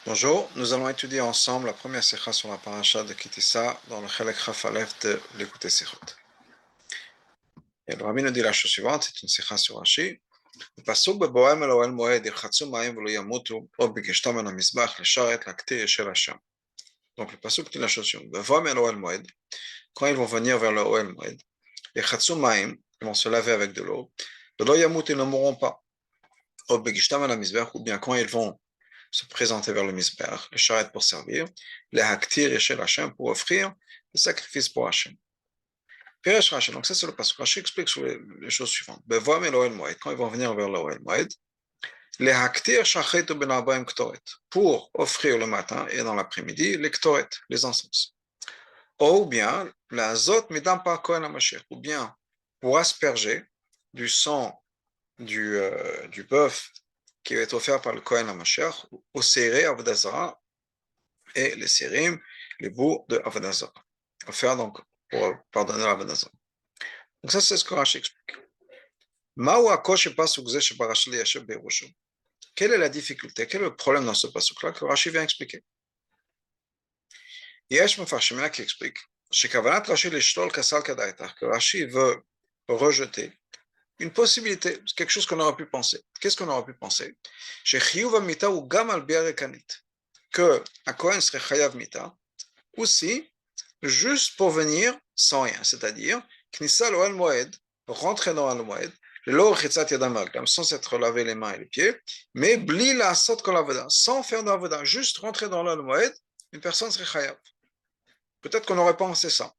Bonjour, nous allons étudier ensemble la première sikha sur la paracha de Kitissa dans le Chelek Chaf Aleph de l'écouter Sikhot. Et le Rabbi nous dit la chose suivante, c'est une sikha sur Rashi. Le pasuk bebohem el ohel moed yirchatzu mayim v'lo yamutu o b'geshtam el hamizbach lesharet laktir yeshel Hashem. Donc le pasuk dit la chose suivante. Bebohem el ohel moed, quand ils vont venir vers le ohel moed, yirchatzu mayim, ils vont se laver avec de l'eau, v'lo yamutu, ils ne mourront pas. O b'geshtam el hamizbach, ou bien quand ils vont se présenter vers le Mizbeach, le charrette pour servir, les haktir et chez Hachem pour offrir le sacrifice pour Hachem. Piresh Rashi, donc ça c'est le passage. Rashi explique sur les choses suivantes. Bevoam et l'Oel Moed, quand ils vont venir vers l'Oel Moed, les haktir shachet ou ben arbaim ktoret, pour offrir le matin et dans l'après-midi les ktoret, les encens. Ou bien, la zot midam par Kohen HaMashiach, ou bien pour asperger du sang du bœuf qui va être offert par le Kohen HaMashiach, au Séré Avodah Zarah et les Sérim, les bouts de Avodah Zarah, offert donc pour pardonner l'Avodah Zarah. Donc ça c'est ce que Rashi explique. Quelle est la difficulté, quel est le problème dans ce pasuk-là que Rashi vient expliquer? Yesh Mefarshimia qui explique que Rashi veut rejeter une possibilité, quelque chose qu'on aurait pu penser. Qu'est-ce qu'on aurait pu penser? Que un Kohen serait chayav mita, aussi, juste pour venir sans rien, c'est-à-dire, knissa l'oel moed, rentrer dans le moed, sans s'être lavé les mains et les pieds, mais bli la sot kolavada, sans faire d'avoda, juste rentrer dans le moed, une personne serait chayav. Peut-être qu'on n'aurait pas pensé ça.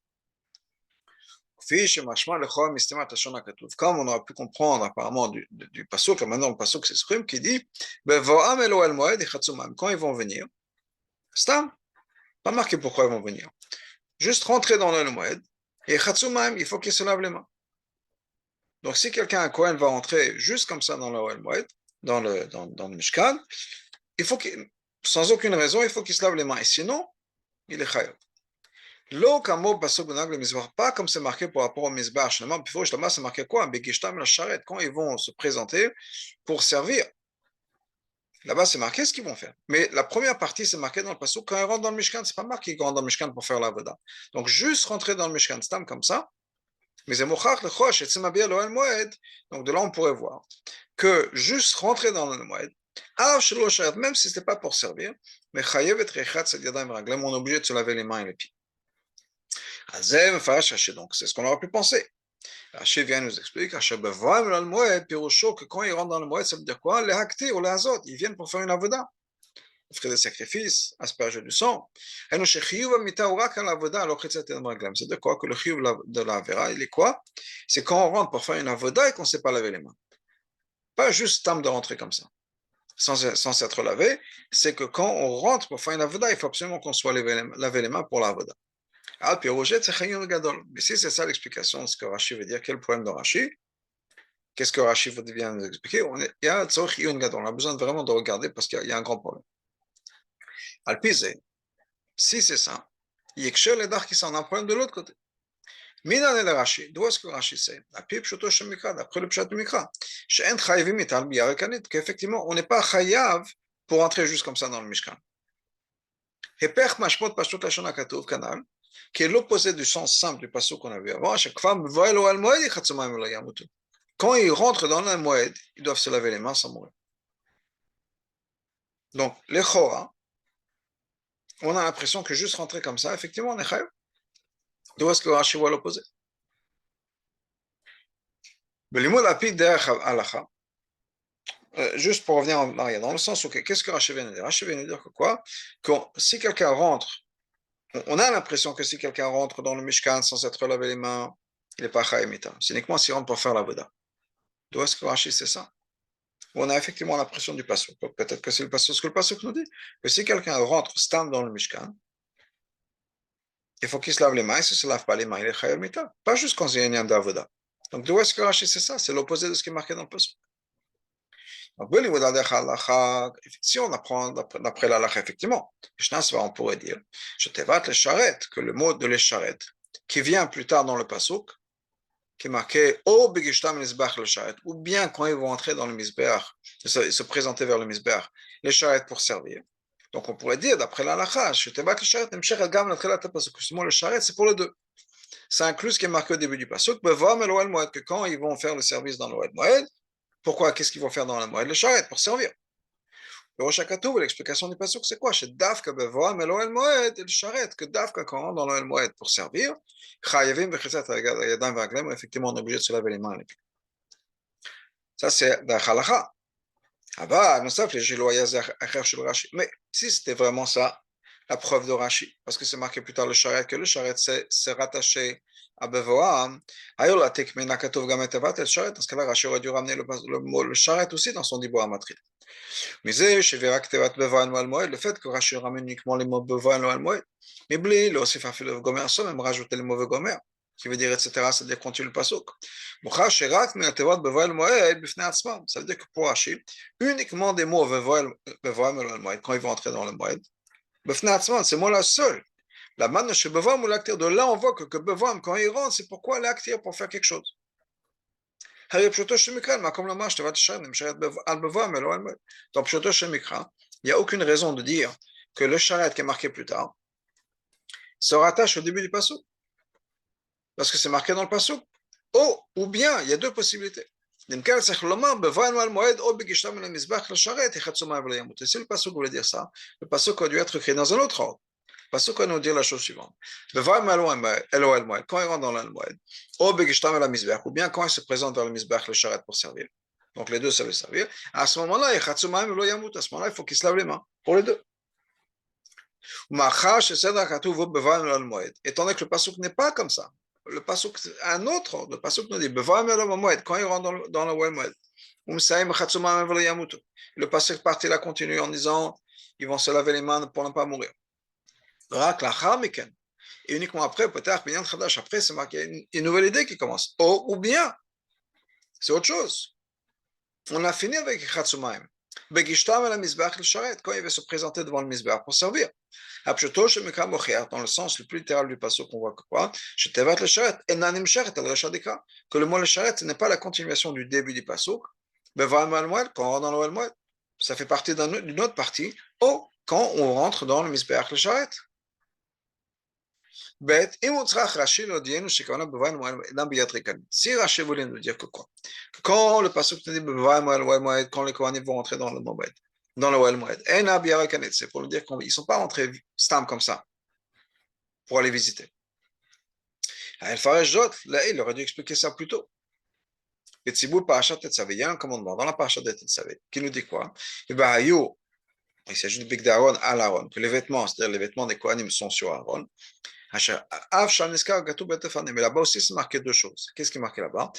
Comme on aurait pu comprendre apparemment du pasuk, maintenant le pasuk s'exprime qui dit quand ils vont venir, stam, pas marqué pourquoi ils vont venir, juste rentrer dans le moed et il faut qu'ils se lavent les mains. Donc si quelqu'un, un Kohen, va rentrer juste comme ça dans le moed, dans le Mishkan, il faut sans aucune raison, il faut qu'il se lave les mains, et sinon, il est chayav. L'eau pas comme c'est marqué pour rapport au Mizbah, c'est marqué quoi? Quand ils vont se présenter pour servir. Là-bas, c'est marqué ce qu'ils vont faire. Mais la première partie, c'est marqué dans le pasuk. Quand ils rentrent dans le Mishkan, c'est pas marqué qu'ils rentrent dans le Mishkan pour faire la voda. Donc, juste rentrer dans le Mishkan, c'est comme ça. Mais c'est mochach le chosh, et moed. Donc, de là, on pourrait voir que juste rentrer dans le moed, même si ce n'était pas pour servir, mais on est obligé de se laver les mains et les pieds. Donc, c'est ce qu'on aurait pu penser. Rashi vient nous expliquer que quand ils rentrent dans le moed, ça veut dire quoi? Les hakti ou les azot, ils viennent pour faire une avoda, offrir des sacrifices, asperger du sang. C'est de quoi que le chiyuv de la vera, il est quoi? C'est quand on rentre pour faire une avoda et qu'on ne sait pas laver les mains. Pas juste temps de rentrer comme ça, sans s'être lavé, c'est que quand on rentre pour faire une avoda, il faut absolument qu'on soit lavé les mains pour la avoda. Mais si c'est ça l'explication de ce que Rashi veut dire, quel problème de Rashi? Qu'est-ce que Rashi vient nous expliquer? Il y a on a besoin vraiment de regarder parce qu'il y a un grand problème. Alpizé, si c'est ça, il y a les dards qui sont un problème de l'autre côté. Minan el Rashi, d'où est-ce que Rashi sait? D'après le pshat du Mikra, qu'effectivement, on n'est pas chayav pour entrer juste comme ça dans le Mishkan. Hepech mashmot pashtot lashon hakatuv kanal, qui est l'opposé du sens simple du passage qu'on a vu avant. À chaque fois, quand ils rentrent dans le moed, ils doivent se laver les mains sans mourir. Donc, les chora, on a l'impression que juste rentrer comme ça, effectivement, on est chayav. D'où est-ce que Rashi voit l'opposé? Juste pour revenir en arrière, dans le sens où, qu'est-ce que Rashi vient de dire? Rashi vient de dire que quoi? Que si quelqu'un rentre, on a l'impression que si quelqu'un rentre dans le Mishkan sans s'être lavé les mains, il n'est pas chayimita. C'est uniquement s'il rentre pour faire la voda. D'où est-ce que Rashi c'est ça? On a effectivement l'impression du pasuk. Peut-être que c'est le pasuk, ce que le pasuk nous dit. Que si quelqu'un rentre stand dans le Mishkan, il faut qu'il se lave les mains. Et si il ne se lave pas les mains, il est chayimita. Pas juste quand il y a un d'avoda. Donc d'où est-ce que Rashi c'est ça? C'est l'opposé de ce qui est marqué dans le pasuk. Si on apprend d'après l'halakha, effectivement, on pourrait dire, que le mot de l'écharet, qui vient plus tard dans le pasuk, qui est marqué ou bien quand ils vont entrer dans le misbeach, se présenter vers le misbeach, l'écharet pour servir. Donc on pourrait dire, d'après l'halakha, le charet, c'est pour les deux. Ça inclut ce qui est marqué au début du pasuk, que quand ils vont faire le service dans l'Oel Moed, pourquoi? Qu'est-ce qu'ils vont faire dans le Moed? Le charet, pour servir. Le Rosh Hakatuv, l'explication du pasuk, c'est quoi? C'est Dafka bevoam el Oel Moed, le charet, que Dafka, quand on rentre dans l'Oel Moed pour servir, effectivement, on est obligé de se laver les mains. Ça, c'est la halakha. Mais si c'était vraiment ça, la preuve de Rashi, parce que c'est marqué plus tard le charet, que le charet c'est rattaché à Bevoam, dans ce cas-là, Rashi aurait dû ramener le charet aussi dans son dibour amatri. Mais le fait que Rashi ramène uniquement les mots Bevoam et Moed, mais il a aussi fait le gomer, même rajouter le mauvais gomer, qui veut dire etc., c'est-à-dire continue le pasuk. Ça veut dire que pour Rashi, uniquement des mots quand ils vont entrer dans le Moed, c'est moi la seule. La manne chez Bevam ou l'acteur, de là on voit que Bevam, quand il rentre, c'est pourquoi l'acteur pour faire quelque chose. Donc, il n'y a aucune raison de dire que le charet qui est marqué plus tard se rattache au début du pasuk, parce que c'est marqué dans le pasuk. Ou bien, il y a deux possibilités. Si le pasuk voulait dire ça, le pasuk a dû être écrit dans un autre ordre. Le pasuk va nous dire la chose suivante. Quand il rentre dans l'El-Moed, ou bien quand il se présente vers le Mizbech, le charet pour servir. Donc les deux, ça veut servir. À ce moment-là, à ce moment-là, il faut qu'il se lave les mains pour les deux. Étant donné que le pasuk n'est pas comme ça, le pasuk, un autre ordre, le pasuk nous dit, quand il rentre dans le Moed, le pasuk parti là continue en disant, ils vont se laver les mains pour ne pas mourir. Et uniquement après, peut-être, après, c'est marqué une nouvelle idée qui commence. Ou bien, c'est autre chose. On a fini avec Khatsumaim. Quand il va se présenter devant le Mizbeach pour servir. Dans le sens le plus littéral du passage qu'on voit que quoi, que le mot le charet ce n'est pas la continuation du début du pasuk, quand on rentre dans le Moed, ça fait partie d'une autre partie, ou quand on rentre dans le Mizbeach le charet. Si Rashi voulait nous dire que quoi? Quand le pasuk nous dit quand les Kohanim vont entrer dans le Moed, dans le Moed, c'est pour nous dire qu'ils ne sont pas entrés stam comme ça, pour aller visiter. Il aurait dû expliquer ça plus tôt. Il y a un commandement dans la parashat de Tetzavé qui nous dit quoi? Il s'agit du Big d'Aaron à l'Aaron, que les vêtements, c'est-à-dire les vêtements des Kohanim sont sur Aaron. Mais là-bas aussi, c'est marqué deux choses. Qu'est-ce qui est marqué là-bas?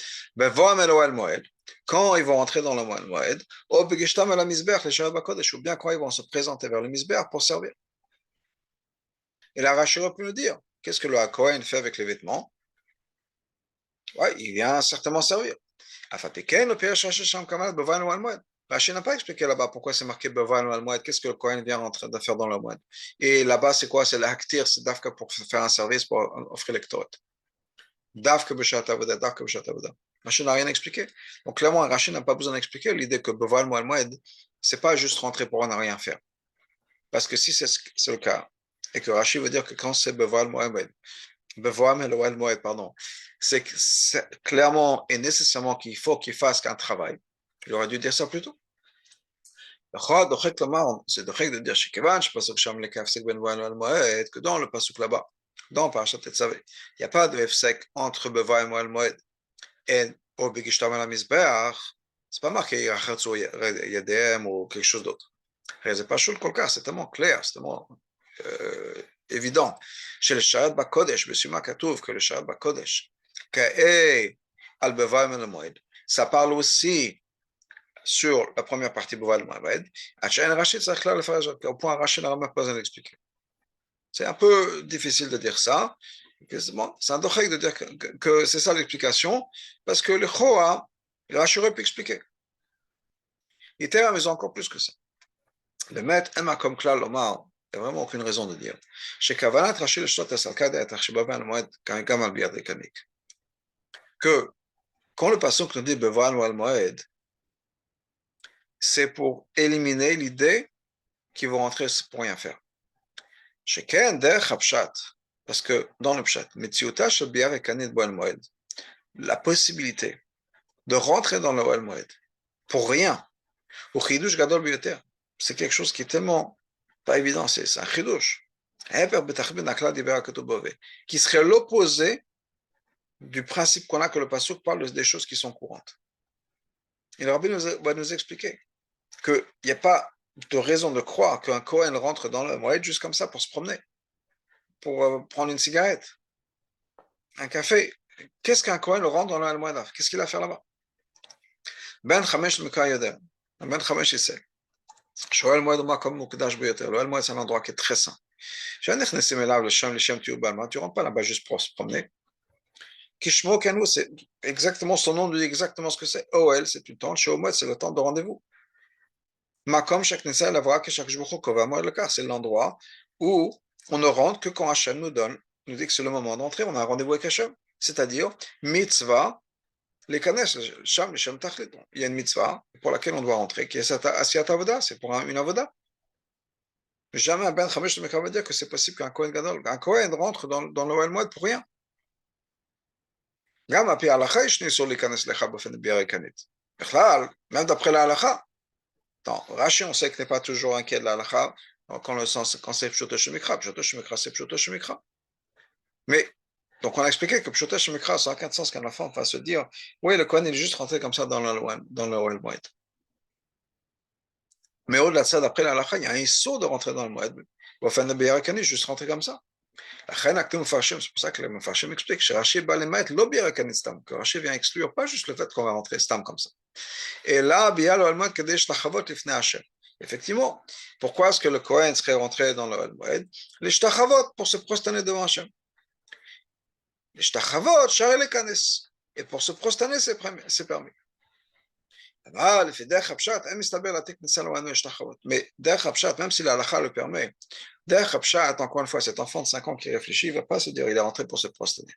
Quand ils vont entrer dans le Moed, ou bien quand ils vont se présenter vers le Mizbeach pour servir. Et la Rashi aurait pu nous dire, qu'est-ce que le Kohen fait avec les vêtements? Ouais, il vient certainement servir. Rashi n'a pas expliqué là-bas pourquoi c'est marqué Bevan ou Al-Moed, qu'est-ce que le Kohen vient en train de faire dans le Moed. Et là-bas, c'est quoi? C'est l'Aktir, c'est Dafka pour faire un service, pour offrir l'électorat. Dafka B'Shat Avoda, Dafka B'Shat Avoda. Rashi n'a rien expliqué. Donc clairement, Rashi n'a pas besoin d'expliquer l'idée que Bevan ou Al-Moed, c'est pas juste rentrer pour ne rien faire. Parce que si c'est le cas, et que Rashi veut dire que quand c'est Bevan ou Al-Moed, pardon, c'est clairement et nécessairement qu'il faut qu'il fasse un travail. Il aurait dû dire ça plus tôt. C'est de dire chez Kevan, je pense que dans le pasuk là-bas, dans Parashat Tetzavé, il n'y a pas de Efsek entre Beva et Moel Moed et au Begishtam al Mizbeach. C'est pas marqué Yachatsu Yadem ou quelque chose d'autre. C'est pas chaud le cas, c'est tellement clair, c'est tellement évident. Chez le Sharat Bakodesh, Besuma Katuv, que le Sharat Bakodesh, Ka'e al Beva et Moel Moed, ça parle aussi sur la première partie Boval Mohamed, au point Rachid n'a même pas besoin d'expliquer. C'est un peu difficile de dire ça. C'est un dochek de dire que c'est ça l'explication, parce que le Choa, Rachid aurait pu expliquer. Il était à la maison encore plus que ça. Le maître Emma comme Klal Omar, il n'y a vraiment aucune raison de dire. Chez Kavanat Rachid le Shtot Esalkad et Tachibaba Moed, Kamal Biad Kanik. Que quand le pasuk nous dit Beval Moed, c'est pour éliminer l'idée qui vont rentrer pour rien faire. Sheken derech hapshat, parce que dans le pshat, metziuta shel bi'ar ekanit bo el moed, la possibilité de rentrer dans le Oel Moed pour rien, ou chidush gadol biyoter, c'est quelque chose qui est tellement pas évident, c'est un chidush, qui serait l'opposé du principe qu'on a que le pasuk parle des choses qui sont courantes. Et le Rabbi va nous expliquer qu'il n'y a pas de raison de croire qu'un Kohen rentre dans le Moed juste comme ça pour se promener, pour prendre une cigarette, un café. Qu'est-ce qu'un Kohen rentre dans le Moed? Qu'est-ce qu'il a à faire là-bas? Ben Chamesh Mika Yodem. Ben Chamesh, il sait. Shoel Moed Oma comme Mukdash Biyoter. Le Moed, c'est un endroit qui est très saint. Tu ne rentres pas là-bas juste pour se promener. Kishmo Kanu, c'est exactement son nom, dit exactement ce que c'est. OL, c'est du temps. Chez Moed, c'est le temps de rendez-vous. Makom, chaque Nessa, la voix que chaque jour, le cas, c'est l'endroit où on ne rentre que quand Hachem nous dit que c'est le moment d'entrer, on a un rendez-vous avec Hachem. C'est-à-dire, mitzvah, les kanesh, sham, sham tachlit. Il y a une mitzvah pour laquelle on doit rentrer, qui est cette asiyat avoda, c'est pour une avoda. Jamais un ben chamesh ne va dire que c'est possible qu'un Kohen gadol, un Kohen rentre dans le Oel Moed pour rien. Gam api halacha, ishni sur les kanesh lecha b'fen bi'ar kanit. Même d'après la halacha. Rashi, on sait que tu n'es pas toujours inquiet de la halacha quand c'est pshuto shemikra. Pshuto shemikra, c'est pshuto shemikra. Mais, donc on a expliqué que pshuto shemikra, ça n'a aucun sens qu'un enfant va se dire, oui, le Kohen est juste rentré comme ça dans le Oel Moed. Mais au-delà de ça, d'après la halacha, il y a un issur de rentrer dans le Moed. B'fen bi'ar kanit, juste rentrer comme ça. C'est pour ça que le Mefarshim explique que Rashi que Rashi vient exclure pas juste le fait qu'on va rentrer stam comme ça. Et là, effectivement, pourquoi est-ce que le Kohen serait rentré dans le Moed? Les shtachavot, pour se prosterner devant Hachem. Les shtachavot, share les kanes. Et pour se prosterner, c'est permis. Mais derech hapshat, même si la halakha le permet, derech hapshat, encore une fois, cet enfant de 5 ans qui réfléchit, il ne va pas se dire il est rentré pour se prosterner.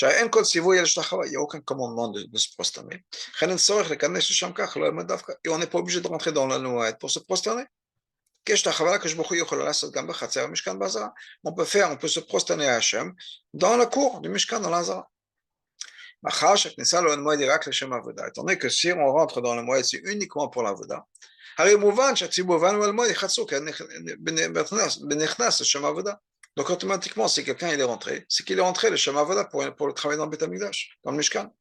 Il n'y a aucun commandement de se prosterner. Et on n'est pas obligé de rentrer dans la Moed pour se prosterner. On peut se prosterner à Hachem dans la cour du Mishkan, dans l'Azara. Étant donné que si on rentre dans le Moed, c'est uniquement pour l'Avoda. Donc automatiquement, si quelqu'un il est rentré, c'est qu'il est rentré le Shem Avoda pour le travail dans le Beth Amikdash, dans le Mishkan.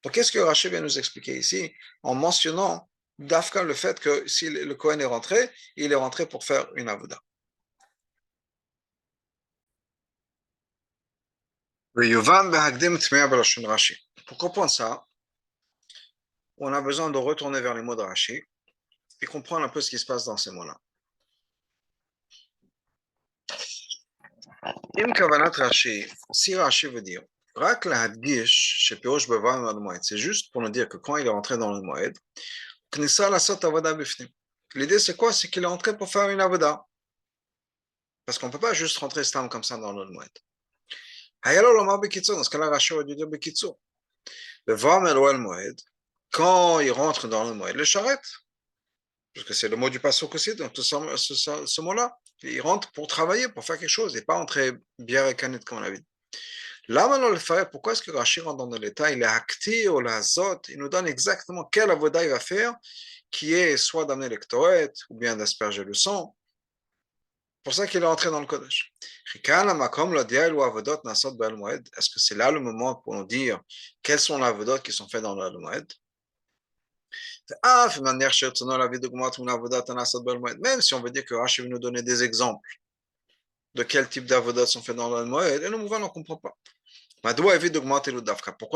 Donc qu'est-ce que Rashi vient nous expliquer ici en mentionnant d'Afka le fait que si le Kohen est rentré, il est rentré pour faire une Avoda. Pour comprendre ça, on a besoin de retourner vers les mots de Rashi et comprendre un peu ce qui se passe dans ces mots-là. Si Rashi veut dire, c'est juste pour nous dire que quand il est rentré dans le Moed, l'idée c'est quoi? C'est qu'il est rentré pour faire une avoda. Parce qu'on ne peut pas juste rentrer stam comme ça dans le Moed. Dans ce cas-là, Rashi aurait dû dire Bekitsu. Quand il rentre dans le Moed, le charrette, parce que c'est le mot du pasuk aussi, dans tout ce mot-là, il rentre pour travailler, pour faire quelque chose, et pas entrer bière et canette comme on l'a dit. Là, maintenant, le faire, pourquoi est-ce que Rashi rentre dans le détail? Il est acté ou la zot, il nous donne exactement quelle avoda il va faire, qui est soit d'amener le ktoret, ou bien d'asperger le sang. C'est pour ça qu'il est entré dans le Kodesh. Est-ce que c'est là le moment pour nous dire quels sont les avodot qui sont faits dans le Moed? Même si on veut dire que Rashi veut nous donner des exemples de quel type d'avodot sont faits dans le Moed, et le mouvement ne comprend pas. Pourquoi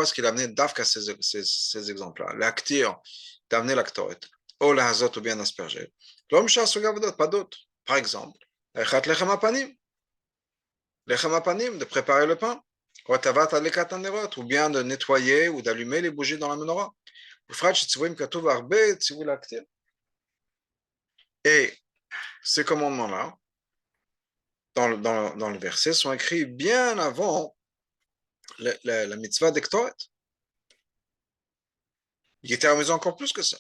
est-ce qu'il a amené Dafka ces exemples-là? L'actir d'amener l'actoret, ou la hazot ou bien asperger. Pas d'autres. Par exemple, lechem apanim, de préparer le pain, ou bien de nettoyer ou d'allumer les bougies dans la menorah. Et ces commandements-là, dans le verset, sont écrits bien avant la mitzvah d'Ektoret. Il était amusant encore plus que ça.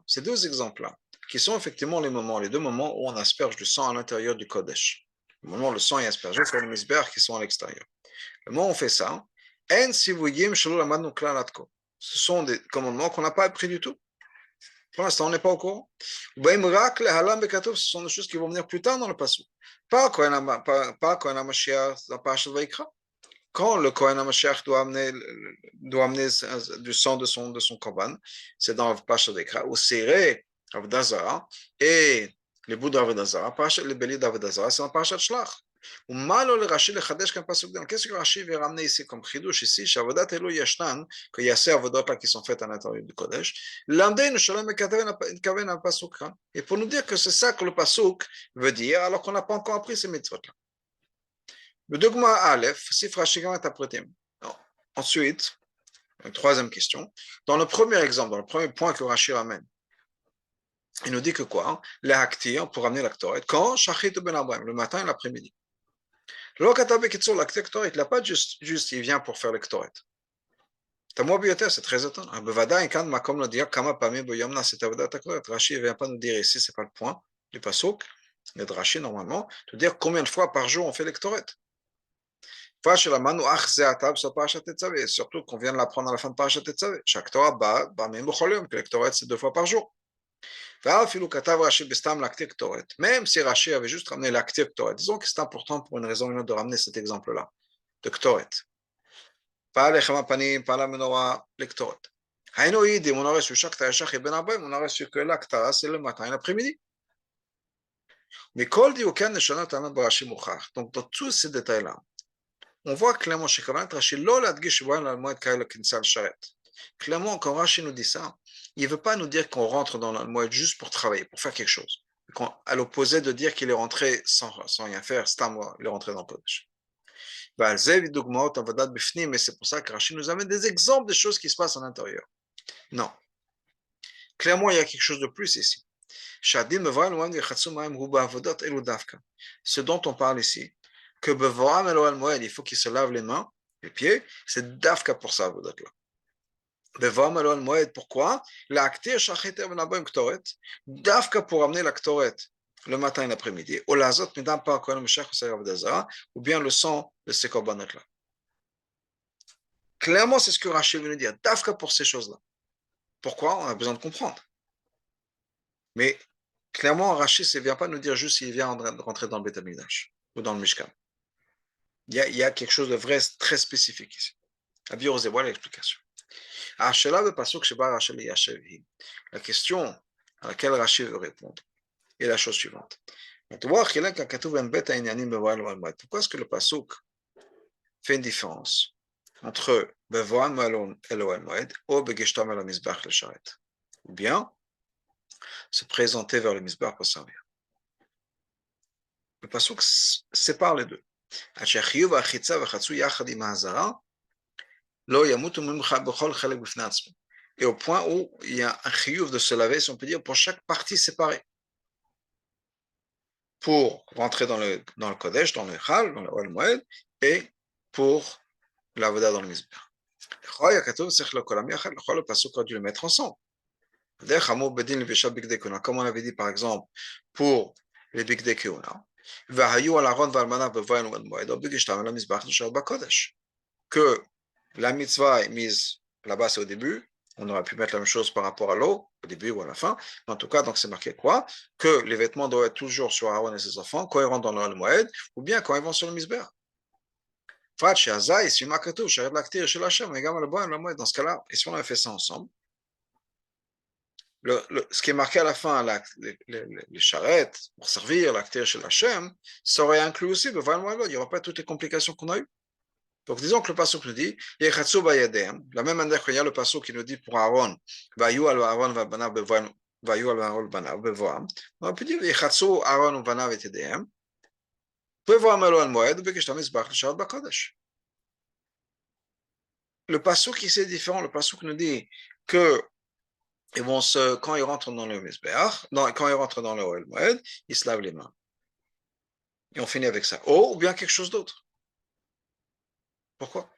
Ces deux exemples-là, qui sont effectivement les deux moments où on asperge du sang à l'intérieur du Kodesh. Le moment où le sang est aspergé sur les misbères qui sont à l'extérieur. Le moment où on fait ça, ce sont des commandements qu'on n'a pas appris du tout. Pour l'instant, on n'est pas au courant. Ce sont des choses qui vont venir plus tard dans le passage. Pas quand on a Mashiach dans la parashat Vaikra. Quand le Kohen HaMashiach doit amener du sang de son korban, c'est dans le parashat Vaikra, où Séré Avodazara et les bouts d'Avodazara, les béliers d'Avodazara, c'est dans le parashat Shlach. Ou malo le Rashi le Chadesh comme pasuk. Qu'est-ce que Rashi veut ramener ici comme chidush ici, Shavodat Elo Yashnan, qu'il y a ces avodot là qui sont faites à l'intérieur du Kodesh, l'amdein shalom kaven al pasuk. Et pour nous dire que c'est ça que le pasuk veut dire, alors qu'on n'a pas encore appris ces mitzvot là. Le dogma Aleph, Sif Rashi Gam Tapretim. Ensuite, une troisième question. Dans le premier exemple, dans le premier point que Rashi ramène, il nous dit que quoi? La Haktir pour amener l'actoret. Quand Shachit ben Abraham, le matin et l'après-midi. Le Katabe Kitsur, l'actoret, il n'a pas juste, il vient pour faire l'actoret. Tamo Bioter, c'est très étonnant. Bevada, Inkan, Makom le dire, Kama Pami Boyomna, c'est Avodat Aktoret. Rashi ne vient pas nous dire ici, c'est pas le point du Pasuk, mais de Rashi normalement, de dire combien de fois par jour on fait l'actoret. Surtout qu'on vient de l'apprendre à la fin de Parashat Tetzavé. Chaque Torah même que le Torah c'est 2 fois par jour. Même si Rashi avait juste ramené l'acté Ktoret, disons que c'est important pour une raison ou une autre de ramener cet exemple-là, de Ktoret. Pas les Chamapanim, pas la menorah, le Ktoret. On aurait su chaque Tayashach et Ben Abayim, on aurait su que l'acta c'est le matin et l'après-midi. Mais Kol dit aucun Neshana Tana Barashi Mouchar. Donc dans tous ces détails-là, on voit clairement chez Kavanat Rashi, clairement, quand Rashi nous dit ça, il ne veut pas nous dire qu'on rentre dans le moed juste pour travailler, pour faire quelque chose. À l'opposé de dire qu'il est rentré sans rien faire, c'est à moi, il est rentré dans le Kodesh. Mais c'est pour ça que Rashi nous amène des exemples de choses qui se passent à l'intérieur. Non. Clairement, il y a quelque chose de plus ici. Ce dont on parle ici, que il faut qu'il se lave les mains, les pieds, c'est dafka pour ça, pourquoi? Dafka pour amener la ktoret le matin et l'après-midi, ou bien le sang de ces korbanot-là. Clairement, c'est ce que Rashi veut nous dire, dafka pour ces choses-là. Pourquoi? On a besoin de comprendre. Mais clairement, Rashi ne vient pas nous dire juste s'il vient rentrer dans le Beth Amikdash ou dans le Mishkan. Il y a quelque chose de vrai très spécifique ici. À dire aux ébois l'explication. La question à laquelle Rashi veut répondre est la chose suivante. Pourquoi est-ce que le pasuk fait une différence entre Bevoam Malon Elohel Moed ou Begeshtam El Mizbach le Sharet, ou bien se présenter vers le Mizbach pour servir? Le pasuk sépare les deux. Et au point où il y a un chiyuv de se laver, si on peut dire, pour chaque partie séparée. Pour rentrer dans le Kodesh, dans le Chal, dans le Oel Moed, et pour l'Avoda dans le Mizbeach. Le pasuk a dû le mettre ensemble. Comme on avait dit par exemple pour les Bigdei Keuna, que la mitzvah est mise là-bas, c'est au début. On aurait pu mettre la même chose par rapport à l'eau, au début ou à la fin. En tout cas, donc c'est marqué quoi? Que les vêtements doivent être toujours sur Aaron et ses enfants quand ils rentrent dans le Moed, ou bien quand ils vont sur le Mizbeach. Dans ce cas-là, et si on avait fait ça ensemble, ce qui est marqué à la fin, les charrettes pour servir l'acteur chez Hachem, ça aurait inclus aussi, il n'y aura pas toutes les complications qu'on a eues. Donc disons que le pasuk nous dit, la même manière qu'il y a le pasuk qui nous dit pour Aaron, on peut dire, Aaron vanav et yedem, le pasuk ici est différent, le pasuk nous dit que quand ils rentrent dans le Mizbeach, quand ils rentrent dans le Oel Moed, ils se lavent les mains. Et on finit avec ça. Ou bien quelque chose d'autre. Pourquoi?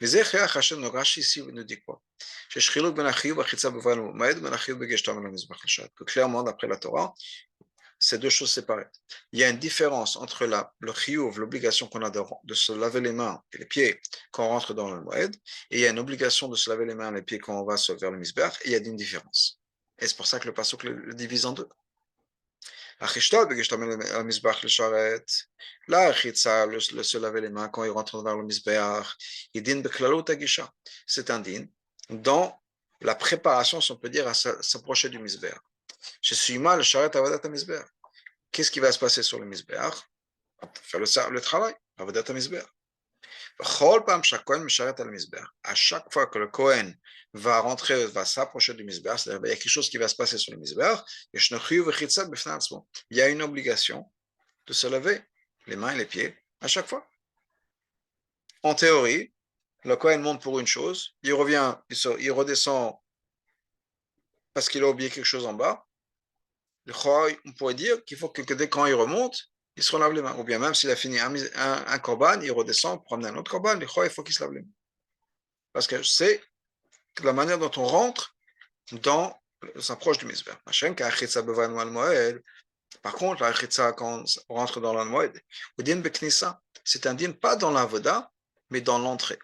וזה הכרח השם רש"י ici nous dit quoi? שיש חילוק בין החיוב והחיצה בבעל המועד ובין החיוב בגשתם על המזבח לשרת. Que clairement, d'après la Torah, c'est deux choses séparées. Il y a une différence entre le chiyuv, l'obligation qu'on a de se laver les mains et les pieds quand on rentre dans le moed, et il y a une obligation de se laver les mains et les pieds quand on va vers le misbeh, et il y a une différence. Et c'est pour ça que le pasuk le divise en deux. Achishtot, begeshtam al misbach le sharet, la achitza, le se laver les mains quand il rentre vers le misbeh, il din beklalot agisha. C'est un din dans la préparation, si on peut dire, à s'approcher du misbeh. Je suis mal, le sharet avadat al misbeh. Qu'est-ce qui va se passer sur le misbeh? Faire le travail, avodat ha-mizbeach. À chaque fois que le Kohen va rentrer, va s'approcher du misbeh, c'est-à-dire il y a quelque chose qui va se passer sur le misbeh, il y a une obligation de se laver les mains et les pieds à chaque fois. En théorie, le Kohen monte pour une chose, il revient, il redescend parce qu'il a oublié quelque chose en bas. On pourrait dire qu'il faut que dès quand il remonte, il se lave les mains. Ou bien même s'il a fini un korban, il redescend pour prendre un autre korban, il faut qu'il se lave les mains. Parce que c'est la manière dont on rentre dans s'approche du misbeh. Par contre, la chitza, quand on rentre dans la moed, c'est un din pas dans la voda, mais dans l'entrée.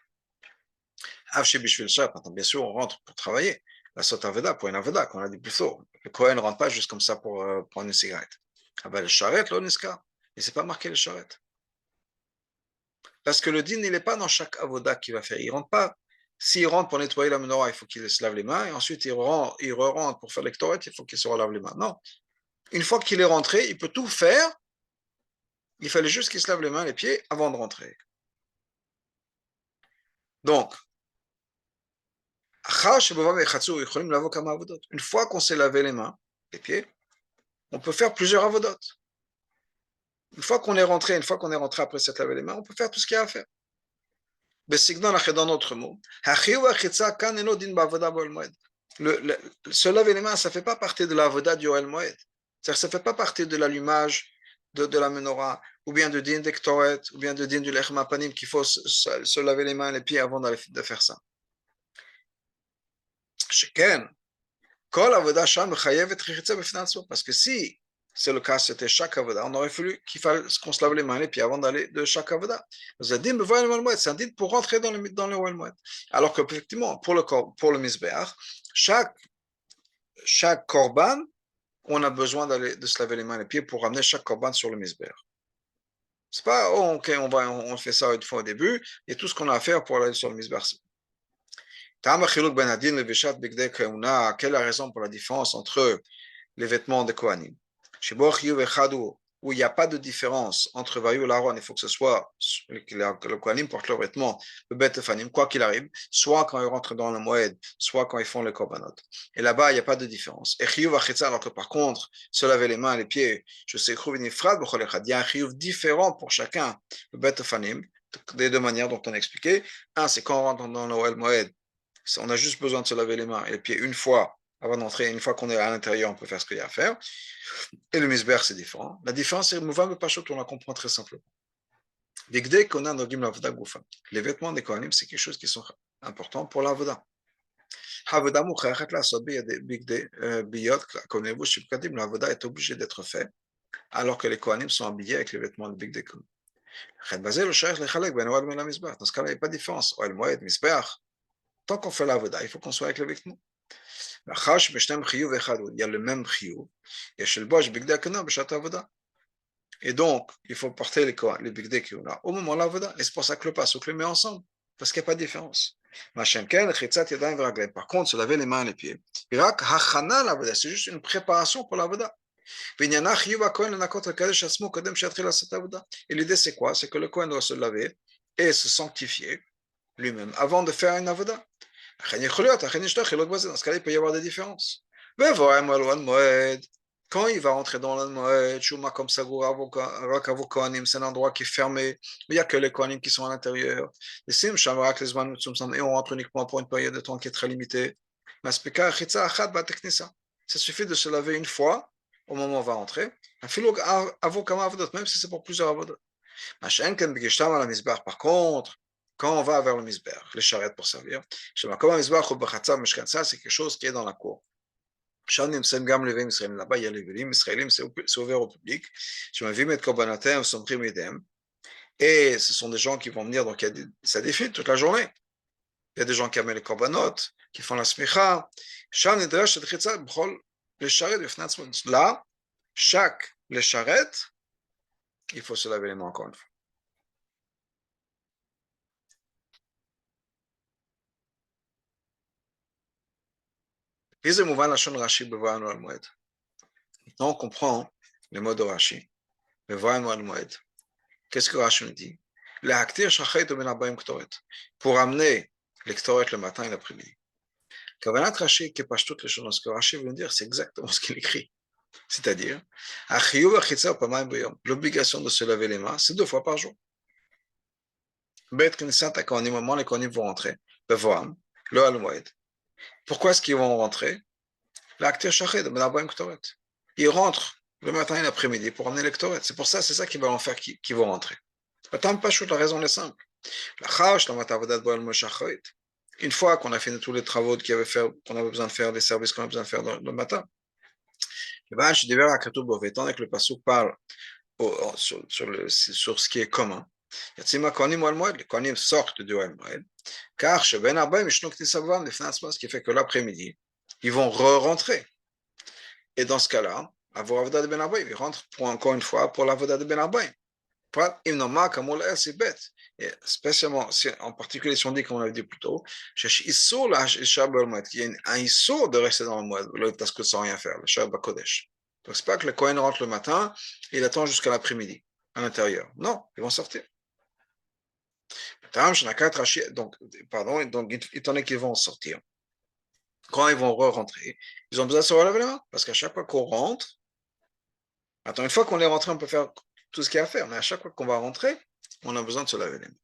Bien sûr, on rentre pour travailler. La sot aveda, pour une aveda, qu'on a dit plus tôt. Le Kohen ne rentre pas juste comme ça pour prendre une cigarette. Ah ben, le charret, l'oniska, et c'est pas marqué le charret. Parce que le din, il n'est pas dans chaque avoda qu'il va faire. Il rentre pas. S'il rentre pour nettoyer la menorah, il faut qu'il se lave les mains, et ensuite il rentre pour faire l'ectoret, il faut qu'il se relave les mains. Non. Une fois qu'il est rentré, il peut tout faire. Il fallait juste qu'il se lave les mains, les pieds avant de rentrer. Donc, une fois qu'on s'est lavé les mains, les pieds, on peut faire plusieurs avodot. Une fois qu'on est rentré après s'être lavé les mains, on peut faire tout ce qu'il y a à faire. Dans notre mot, se laver les mains, ça ne fait pas partie de l'avoda du Oel Moed. C'est-à-dire ça ne fait pas partie de l'allumage de la menorah, ou bien de din d'ektoret, ou bien de din du lechem apanim, qu'il faut se laver les mains et les pieds avant de faire ça. Parce que si c'est le cas, c'était chaque avoda, on aurait fallu qu'on se lave les mains et les pieds avant d'aller de chaque avoda. C'est un din pour rentrer dans le Oel Moed. Alors qu'effectivement, pour le misbeach, chaque korban, on a besoin de se laver les mains et les pieds pour ramener chaque korban sur le misbeach. C'est pas, oh, ok, on fait ça une fois au début, et tout ce qu'on a à faire pour aller sur le misbeach. Quelle est la raison pour la différence entre les vêtements de Kohanim? Où il n'y a pas de différence entre Vayu et l'Aaron, il faut que ce soit le Kohanim porte leurs vêtements, le Bet Efanim, quoi qu'il arrive, soit quand ils rentrent dans le Moed, soit quand ils font les Korbanot. Et là-bas, il n'y a pas de différence. Et Chiyuv Achitza, alors que par contre, se laver les mains et les pieds, je sais, il y a un Chiyuv différent pour chacun, le Bet Efanim, des deux manières dont on a expliqué. Un, c'est quand on rentre dans le Moed, on a juste besoin de se laver les mains et les pieds une fois avant d'entrer. Une fois qu'on est à l'intérieur, on peut faire ce qu'il y a à faire. Et le misber, c'est différent. La différence, c'est Mouvam et Pachot, on la comprend très simplement. Les vêtements des Kohanim, c'est quelque chose qui sont importants pour l'avoda. L'avoda est obligé d'être fait alors que les Kohanim sont habillés avec les vêtements de Bigdei Kohanim. Dans ce cas-là, il n'y a pas de différence. Tant qu'on fait l'avoda, il faut qu'on soit avec les vêtements. Il y a le même chiyuv. Et donc, il faut porter les bigdei kehuna au moment de l'avoda. Et c'est pour ça que le pasuk le met ensemble. Parce qu'il n'y a pas de différence. Par contre, se laver les mains et les pieds. C'est juste une préparation pour l'avoda. Et l'idée, c'est quoi? C'est que le Kohen doit se laver et se sanctifier lui-même avant de faire une avoda. Dans ce cas-là, il peut y avoir des différences. Quand il va rentrer dans le Moed, c'est un endroit qui est fermé, il n'y a que les Kohanim qui sont à l'intérieur. Et on rentre uniquement pour une période de temps qui est très limitée. Ça suffit de se laver une fois au moment où on va rentrer, même si c'est pour plusieurs avodot. Par contre, quand on va vers le misber, les charrettes pour servir, c'est quelque chose qui est dans la cour. Là-bas, il y a les Lévi'im, Israélim, c'est ouvert au public. Et ce sont des gens qui vont venir, donc ça défile toute la journée. Il y a des gens qui amènent les corbanotes, qui font la smicha. Là, chaque les charrettes, il faut se laver les mains encore une fois. Maintenant, on comprend les mots de Rashi. Qu'est-ce que Rashi nous dit? Pour amener les ktoret le matin et l'après-midi. Kavanat Rashi, qui est pas toutes les choses, ce que Rashi veut dire, c'est exactement ce qu'il écrit. C'est-à-dire, l'obligation de se laver les mains, c'est 2 fois par jour. Au moment où les kohanim vont rentrer, pourquoi est-ce qu'ils vont rentrer? Ils rentrent le matin et l'après-midi pour amener les ktoret. C'est pour ça, c'est ça qui va en faire qu'ils vont rentrer. La raison est simple. Une fois qu'on a fini tous les travaux qu'on avait besoin de faire, les services qu'on a besoin de faire le matin, étant donné que le pasuk parle sur ce qui est commun, les kohanim sortent du Oel Moed, car ce qui fait que l'après-midi, ils vont re-rentrer. Et dans ce cas-là, ils rentrent encore une fois pour l'avoda de Ben Arbaim. Et spécialement, en particulier si on dit, comme on l'avait dit plus tôt, qu'il y a un issour de rester dans le moed, parce que sans rien faire, le Shabbat Kodesh. Donc, c'est pas que le Kohen rentre le matin et il attend jusqu'à l'après-midi, à l'intérieur. Non, ils vont sortir. Donc, étant donné qu'ils vont sortir, quand ils vont re-rentrer, ils ont besoin de se relaver les mains, parce qu'à chaque fois qu'on rentre, une fois qu'on est rentré, on peut faire tout ce qu'il y a à faire, mais à chaque fois qu'on va rentrer, on a besoin de se laver les mains.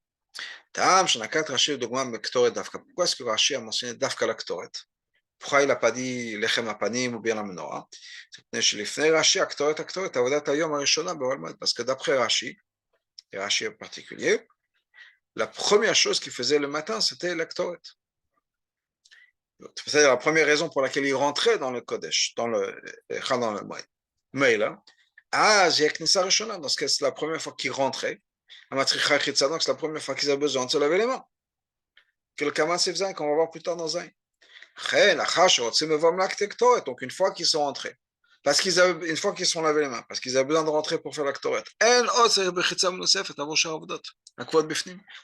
Pourquoi est-ce que Rashi a mentionné Dafka la Ktoret? Pourquoi il n'a pas dit Lechem Apanim ou bien la Menorah? Parce que d'après Rashi, et Rashi en particulier, la première chose qu'il faisait le matin, c'était la Ktoret. C'est la première raison pour laquelle il rentrait dans le Kodesh, dans le Moed. Mais là, donc c'est la première fois qu'il rentrait. Donc c'est la première fois qu'ils avaient besoin de se laver les mains. Que le Kaman Sefzain, qu'on va voir plus tard dans un. Donc une fois qu'ils sont rentrés, une fois qu'ils sont lavés les mains, parce qu'ils avaient besoin de rentrer pour faire la Ktoret.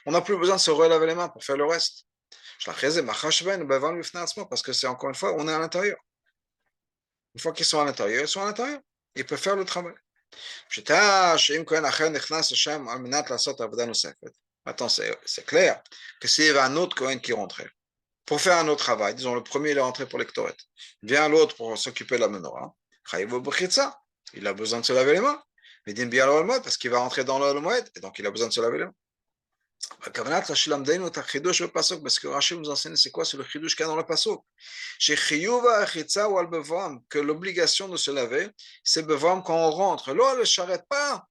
On n'a plus besoin de se relaver les mains pour faire le reste. Parce que c'est encore une fois, on est à l'intérieur. Une fois qu'ils sont à l'intérieur, ils sont à l'intérieur. Ils peuvent faire le travail. Attends, c'est clair que s'il y avait un autre Kohen qui rentrait pour faire un autre travail, disons le premier il est rentré pour les Ktoret, vient l'autre pour s'occuper de la menorah, il a besoin de se laver les mains. Mais dit bien le parce qu'il va rentrer dans le moed et donc il a besoin de se laver les mains. Parce que Rachid nous enseigne c'est quoi, c'est le chidouche qu'il y a dans le pasuk. Que l'obligation de se laver, c'est bevam quand on rentre. Là, elle ne s'arrête pas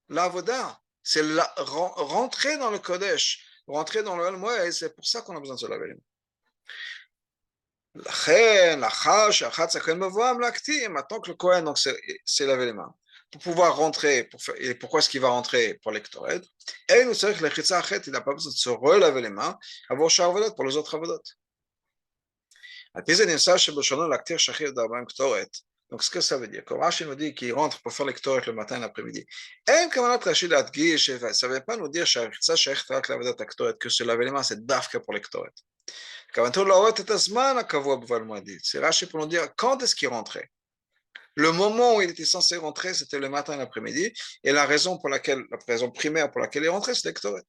l'avoda, c'est rentrer dans le Kodesh, rentrer dans le moed, et c'est pour ça qu'on a besoin de se laver les mains. Maintenant que le Kohen s'est lavé les mains, pour pouvoir rentrer, et pourquoi est-ce qu'il va rentrer pour les Ktoret? Et nous savons que le Chitza Achet, il n'a pas besoin de se relaver les mains, avoir Shavodot pour les autres Avodot. Donc, ce que ça veut dire, quand Rashi nous dit qu'il rentre pour faire les Ktoret le matin et l'après-midi, ça ne veut pas nous dire que se laver les mains, c'est dafka pour les Ktoret. C'est Rashi pour nous dire quand est-ce qu'il rentrait. Le moment où il était censé rentrer, c'était le matin et l'après-midi, et la raison primaire pour laquelle il rentrait, c'était Ktoret.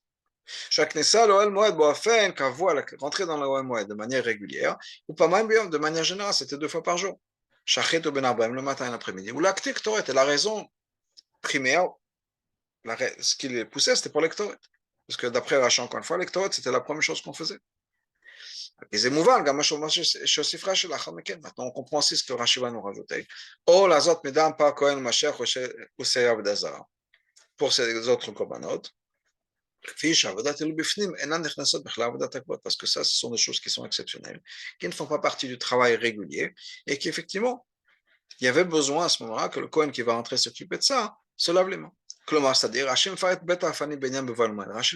Chaque Nessa, l'Oel Moed, rentrer dans l'Oel Moed de manière régulière, ou pas même de manière générale, c'était 2 fois par jour. Shachet ou Ben Arbaim, le matin et l'après-midi. Ou l'acte Ktoret, et la raison primaire, ce qui les poussait, c'était pour les Ktoret. Parce que d'après Rashi, encore une fois, les Ktoret, c'était la première chose qu'on faisait. Maintenant, on comprend aussi ce que Rashi va nous rajouter. Pour ces autres korbanot, Parce que ça, ce sont des choses qui sont exceptionnelles, qui ne font pas partie du travail régulier, et qu'effectivement, il y avait besoin à ce moment-là que le Kohen qui va rentrer s'occuper de ça se lave les mains. C'est-à-dire, Rachid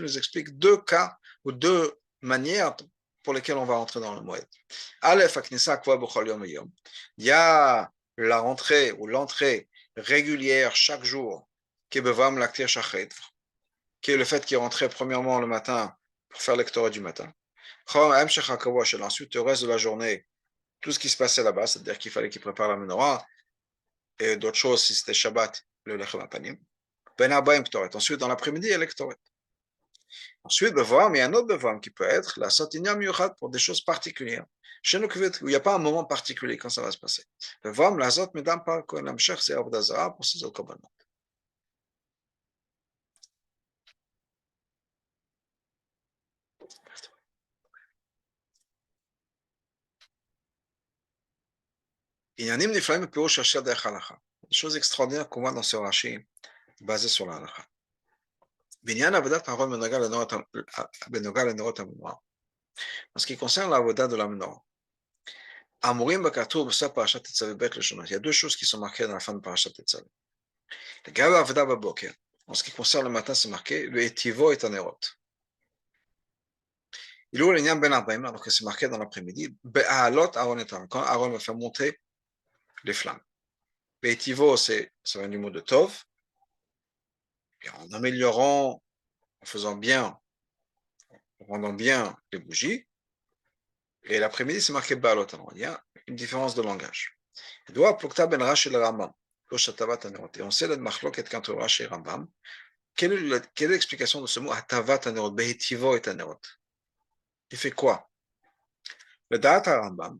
nous explique deux cas ou deux manières pour lesquelles on va rentrer dans le Moed. Il y a la rentrée ou l'entrée régulière chaque jour qui est le fait qu'il rentrait premièrement le matin pour faire lectorat du matin. Ensuite, le reste de la journée, tout ce qui se passait là-bas, c'est-à-dire qu'il fallait qu'il prépare la menorah et d'autres choses si c'était Shabbat, le lechem apanim. Ensuite, dans l'après-midi, il y a lectorat. Ensuite, il y a un autre bevam qui peut être la sotinia miyuchat pour des choses particulières. Chez nous, où il n'y a pas un moment particulier quand ça va se passer. Bevam, la zot, mesdames, par Kohen Amshech, c'est Abdazara pour ces autres korbanot. Il y a des choses extraordinaires qu'on voit dans ce Rashi basé sur la halakha. En ce qui concerne la avoda de la menorah, il y a deux choses qui sont marquées dans la fin de Parashat Tetzav. En ce qui concerne le matin, c'est marqué le etivo et anerot. Il y a l'Inyan ben Arbaim, alors que c'est marqué dans l'après-midi, be'alot Aaron et Aaron, quand Aaron va faire monter les flammes. Be'etivo, ça vient du mot de tov, en améliorant, en faisant bien, en rendant bien les bougies. Et l'après-midi, c'est marqué be'alot Aaron. Il y a une différence de langage. Il doit plukta ben Rashi le Rambam. Et on sait le machloket entre Rashi et Rambam. Quelle est l'explication de ce mot hatavat anerot, be'etivo et anerot? Il fait quoi? Le data Rambam,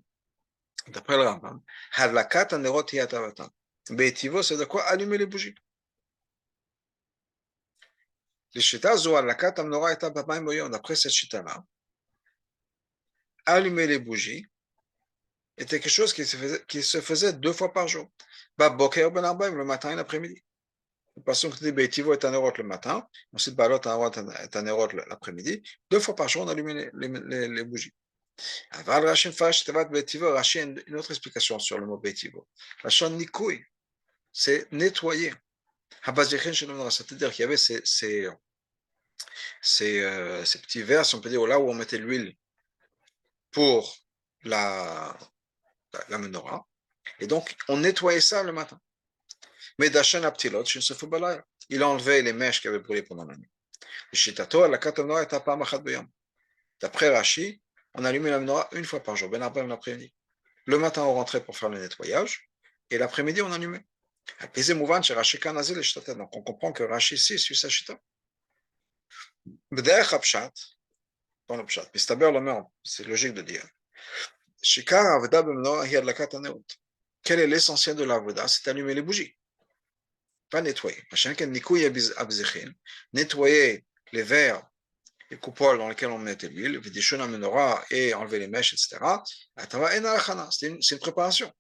d'après le Rambam, hadlakat anerot hi hatavatan. Be'etivo, c'est de quoi? Allumer les bougies. Les shita zo hadlakat amnora eta b'mayim boyom. D'après cette shita-là, allumer les bougies était quelque chose qui se faisait 2 fois par jour. Boker ben arbaim, le matin et l'après-midi. Passons que Be'etivo est anerot le matin, ensuite Balot est anerot l'après-midi. 2 fois par jour, on allumait les bougies. Aval Rashi Mfarash Tevat Be'etivo, Rashi a une autre explication sur le mot Be'etivo. La chant nikouy, c'est nettoyer. C'est-à-dire qu'il y avait ces petits verres, si on peut dire, là où on mettait l'huile pour la menorah. Et donc, on nettoyait ça le matin. Mais Dashan Aptilot, il a enlevé les mèches qui avaient brûlé pendant la nuit. D'après Rashi, on allumait la menorah 1 fois par jour, ben après l'après-midi. Le matin, on rentrait pour faire le nettoyage, et l'après-midi, on allumait. Donc, on comprend que Rashi ici suit sa chita. Dans le pshat, c'est logique de dire. Quel est l'essentiel de l'avoda? C'est allumer les bougies, pas nettoyer. Nettoyer les verres, les coupoles dans lesquels on mettait l'huile, et enlever les mèches, etc. C'est une préparation.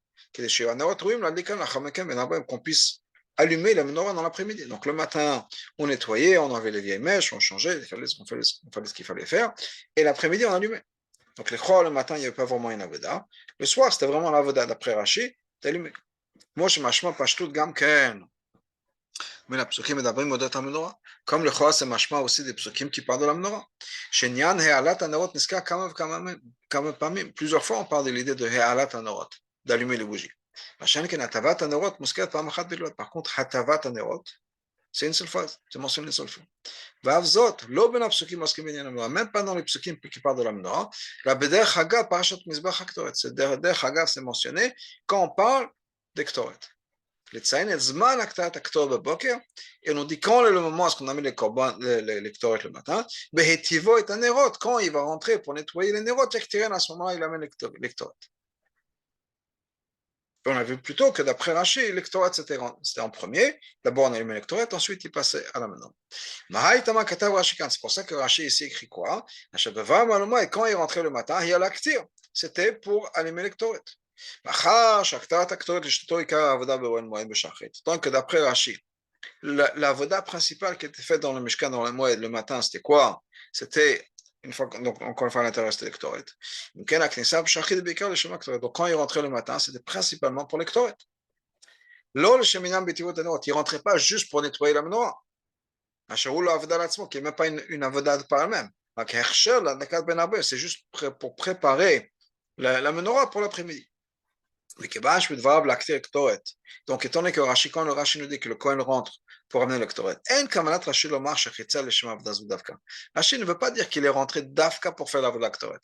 Qu'on puisse allumer la menorah dans l'après-midi. Donc le matin, on nettoyait, on enlevait les vieilles mèches, on changeait, on faisait ce qu'il fallait faire, et l'après-midi, on allumait. Donc les chors, le matin, il n'y avait pas vraiment une avoda. Le soir, c'était vraiment l'avoda d'après Rashi, d'allumer. Moi, je machma pashtout gam ken. Mais la psukim medabrim odat ha-menorah. Comme le chor, c'est machma aussi des psukim qui parlent de la menorah. Shenyan he'alat ha-nerot niska kama pamim. Plusieurs fois, on parle de l'idée de he'alat ha-nerot, d'allumer les bougies. Hatavat ha-nerot muskat pam achat bilvat. Par contre, hatavat ha-nerot, c'est une seule fois, c'est mentionné une seule fois. Vavzot, lo ben ha-psukim maskim binyan ha-menorah. Même pas dans les psukim qui parlent de la menorah. La beder hagav parashat mizbach ha-ktoret. C'est der hagav, c'est mentionné quand on parle d'ektoret. לציין את זמן הקטעת הקטורת בבוקר, et on dit quand est le moment est-ce qu'on a mis les ktoret le matin, בהטיבו את הנרות, quand il va rentrer pour nettoyer les nérotes, à ce moment-là il amène les ktoret. On a vu plus tôt que d'après Rashi, les ktoret c'était en premier, d'abord on allumait les ktoret, ensuite il passait à la menorah. C'est pour ça que Rashi ici écrit quoi? Et quand il rentrait le matin, c'était pour allumer les ktoret. Tant que d'après Rashi, La voda principale qui était faite dans le Mishkan, dans le Moed, le matin, c'était quoi? C'était, une fois, donc encore une fois, à l'intérieur, c'était l'Ektoret. Donc, quand il rentrait le matin, c'était principalement pour l'Ektoret. L'ol sheminam betivot anot, il rentrait pas juste pour nettoyer la menorah. Asherou lo avoda l'atzmo, qui n'est même pas une avoda par elle-même. C'est juste pour préparer la menorah pour l'après-midi. Donc, étant donné que Rashi, quand le Rashi nous dit que le Kohen rentre pour amener le Ktoret, Rashi ne veut pas dire qu'il est rentré d'Afka pour faire la Ktoret.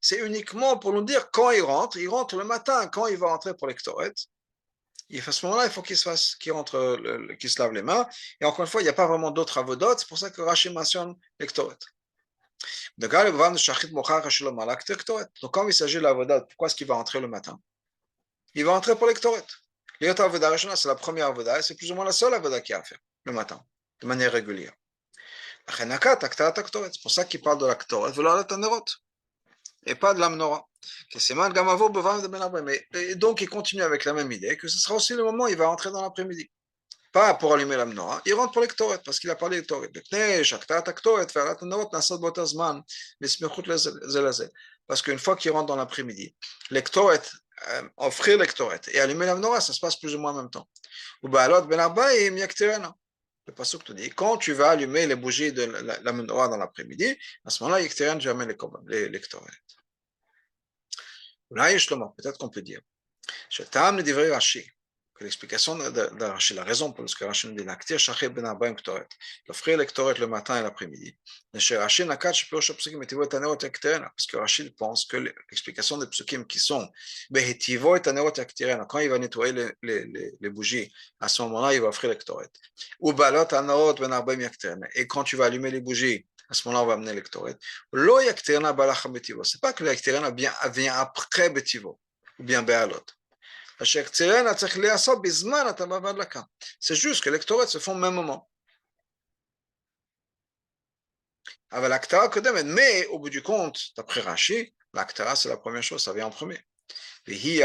C'est uniquement pour nous dire quand il rentre le matin, quand il va rentrer pour le Ktoret. Et à ce moment-là, il faut qu'il rentre, qu'il se lave les mains. Et encore une fois, il n'y a pas vraiment d'autres avodotes. C'est pour ça que Rashi mentionne le Ktoret. Donc, quand il s'agit de l'avodat, pourquoi est-ce qu'il va rentrer le matin? Il va rentrer pour l'Ektoret. L'Yot Avoda Rishona, c'est la première Avoda, et c'est plus ou moins la seule Avoda qu'il y a à faire le matin, de manière régulière. C'est pour ça qu'il parle de la Ktoret, et pas de la Menorah. Et donc, il continue avec la même idée, que ce sera aussi le moment où il va rentrer dans l'après-midi. Pas pour allumer la Menorah, il rentre pour l'Ektoret, parce qu'il a parlé d'Ektoret. Parce qu'une fois qu'il rentre dans l'après-midi, l'Ektoret, offrir l'Ektoret et allumer la Menorah, ça se passe plus ou moins en même temps. Le pasuk te dit, quand tu vas allumer les bougies de la Menorah dans l'après-midi, à ce moment-là, Yekteren, tu amènes l'Ektoret. Peut-être qu'on peut dire, je t'amène des vrais Rashi, que l'explication de Rashi, la raison pour laquelle Rashi nous dit l'Aktir Shachet Ben Arbaim Ktoret, d'offrir l'Ektoret le matin et l'après-midi, parce que Rashi pense que l'explication des psukim qui sont quand il va nettoyer les bougies, à ce moment-là, il va offrir l'Ektoret. Et quand tu vas allumer les bougies, à ce moment-là, on va amener l'Ektoret. C'est pas que l'Ektoret vient après Betivo, ou bien Be'alot. C'est juste que les Ktoret se font au même moment. Mais au bout du compte, d'après Rashi, l'Aktara, c'est la première chose, ça vient en premier. Et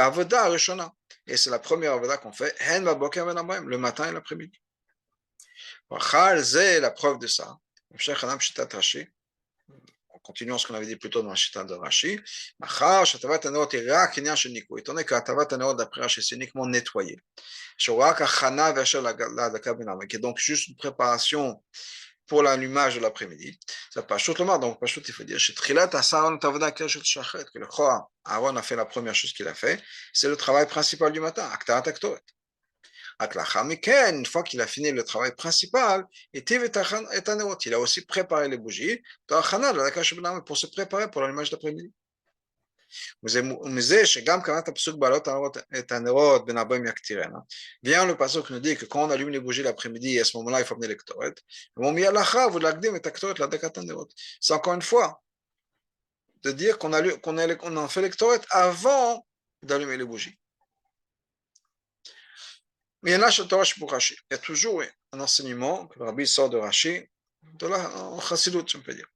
c'est la première avoda qu'on fait le matin et l'après-midi. C'est la preuve de ça. En continuant ce qu'on avait dit plus tôt dans la chita de Rashi, étant donné que Atavat Anerot d'après Rashi, c'est uniquement nettoyer. Qui est donc juste une préparation pour l'allumage de l'après-midi. Ça pas chaud le mar, donc pas chaud, il faut dire que le Khoa, Aaron a fait la première chose qu'il a fait, c'est le travail principal du matin, une fois qu'il a fini le travail principal, il a aussi préparé les bougies pour se préparer pour l'allumage d'après-midi. Vient le passage qui nous dit que quand on allume les bougies l'après-midi, à ce moment-là, il faut amener les ktoret. C'est encore une fois de dire qu'on en fait les ktoret avant d'allumer les bougies. Mais il y a toujours un enseignement que le rabbi sort de Rashi, de la chassidut, on peut dire.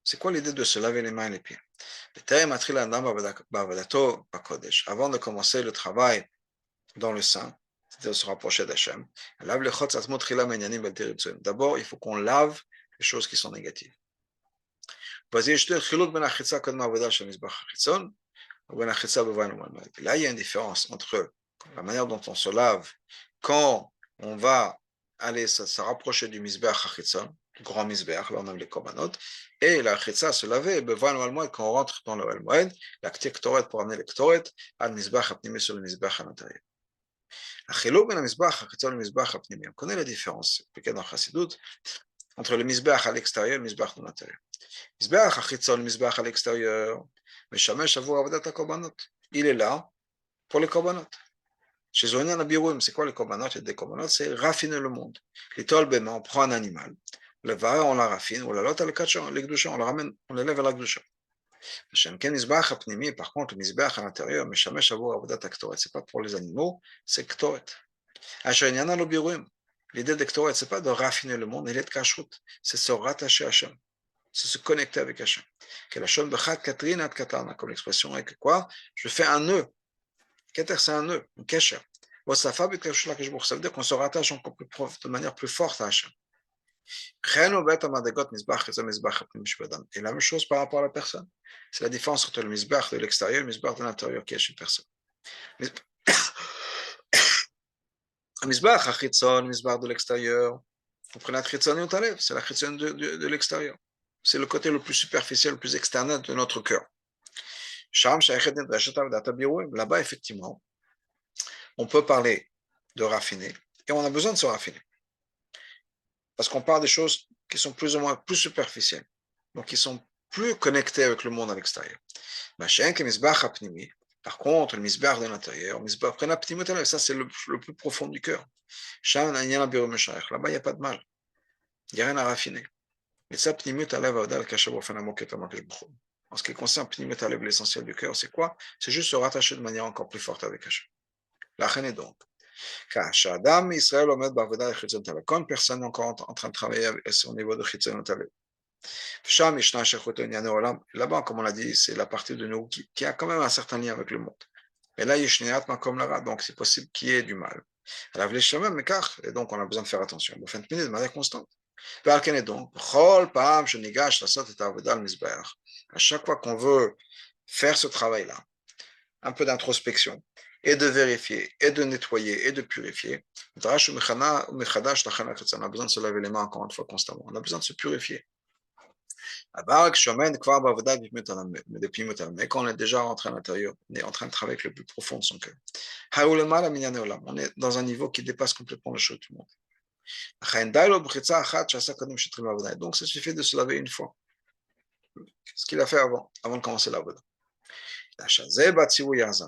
C'est quoi l'idée de se laver les mains et les pieds? Avant de commencer le travail dans le sein, c'est-à-dire se rapprocher d'Hachem, d'abord, il faut qu'on lave les choses qui sont négatives. Là, il y a une différence entre la manière dont on se lave quand on va aller se rapprocher du Mizbeach HaChitzon, du grand Mizbeach, là on a les Korbanot, et la Chitza se laver, quand on rentre dans le Oel Moed, la Ktoret pour amener le Ktoret, al Mizbeach HaPnimi sur le Mizbeach à l'intérieur. On connaît la différence, dans Chassidut, entre le Mizbeach à l'extérieur et le Mizbeach à l'intérieur. Mizbeach HaChitzon, le Mizbeach à l'extérieur, il est là pour les Korbanot. Chez Zonia Nabirouim, c'est quoi les korbanot? Les korbanot, c'est raffiner le monde. Les tolbema, on prend un animal, le vara, on la raffine, ou la lota, le kachon, les gdusha, on le ramène, on l'élève à la gdusha. Par contre, le misbach à l'intérieur, mais shamesh avou avodat aktoret, c'est pas pour les animaux, c'est ktoret. Ashanyana Lobirouim, l'idée de ktoret, c'est pas de raffiner le monde, il est de kashrut, c'est se rattacher à Hachem, c'est se connecter avec Hachem. Que la shon bechat katrina katana, comme l'expression est que quoi? Je fais un nœud. Keter, c'est un nœud, un kesher. Ça veut dire qu'on se rattache encore de manière plus forte à Hachem. Et la même chose par rapport à la personne. C'est la différence entre le misbach de l'extérieur et le misbach de l'intérieur qui est chez une personne. Le misbach, le misbach de l'extérieur, c'est la chitzon de l'extérieur. C'est le côté le plus superficiel, le plus externe de notre cœur. Là-bas, effectivement, on peut parler de raffiner et on a besoin de se raffiner. Parce qu'on parle des choses qui sont plus ou moins plus superficielles, donc qui sont plus connectées avec le monde à l'extérieur. Par contre, le misbach de l'intérieur, ça c'est le plus profond du cœur. Là-bas, il n'y a pas de mal. Il n'y a rien à raffiner. En ce qui concerne l'essentiel du cœur, c'est quoi? C'est juste se rattacher de manière encore plus forte avec Hachem. La reine est donc. Quand une personne est encore en train de travailler à son niveau de Chitzon Talev. Là-bas, comme on l'a dit, c'est la partie de nous qui a quand même un certain lien avec le monde. Et là, donc c'est possible qu'il y ait du mal. Et donc on a besoin de faire attention. De manière constante. À chaque fois qu'on veut faire ce travail-là, un peu d'introspection, et de vérifier, et de nettoyer, et de purifier, on a besoin de se laver les mains encore une fois constamment. On a besoin de se purifier. Mais quand on est déjà rentré à l'intérieur, on est en train de travailler avec le plus profond de son cœur. On est dans un niveau qui dépasse complètement le chose du monde. Donc, ça suffit de se laver une fois. Ce qu'il a fait avant de commencer la voda.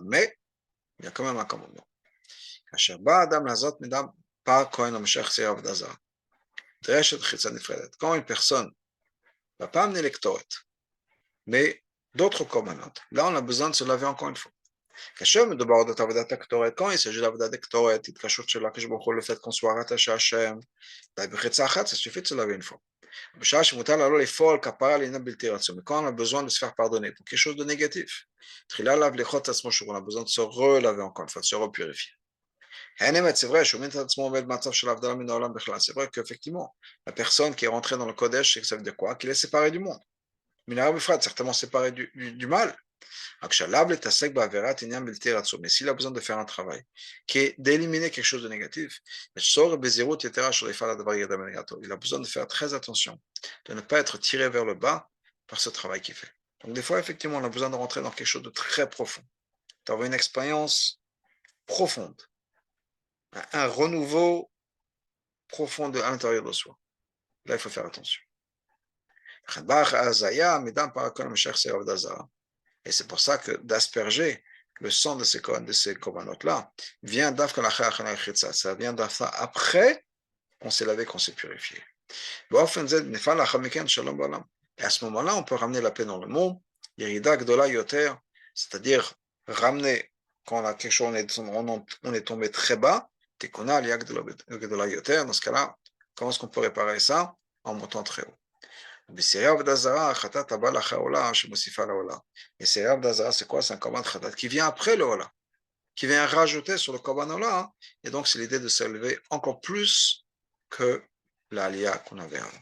Mais il y a quand même un commandement. Quand une personne ne va pas amener l'électorat, mais d'autres commandements, là on a besoin de se laver encore une fois. Quand il s'agit de la voda d'électorat, le fait qu'on soit rattaché à Hachem, ça suffit de se laver une fois. Mais quand on a besoin de se faire pardonner pour quelque chose de négatif, on a besoin de se relaver encore une fois, de se repurifier. C'est vrai qu'effectivement, la personne qui est rentrée dans le Kodesh, ça veut dire quoi? Qu'il est séparé du monde. Certainement séparé du mal. Mais s'il a besoin de faire un travail qui est d'éliminer quelque chose de négatif, il a besoin de faire très attention, de ne pas être tiré vers le bas par ce travail qu'il fait. Donc des fois, effectivement, on a besoin de rentrer dans quelque chose de très profond, d'avoir une expérience profonde, un renouveau profond à l'intérieur de soi. Là, il faut faire attention. Et c'est pour ça que d'asperger le sang de ces corbanotes-là vient ça vient après qu'on s'est lavé, qu'on s'est purifié. Et à ce moment-là, on peut ramener la paix dans le monde, c'est-à-dire ramener quand on a quelque chose, on est tombé très bas, dans ce cas-là, comment est-ce qu'on peut réparer ça? En montant très haut. Et Sérère Avdazara, c'est quoi? C'est un korban khatat qui vient après le Ola, qui vient rajouter sur le korban Ola, et donc c'est l'idée de s'élever encore plus que l'Aliyah qu'on avait avant.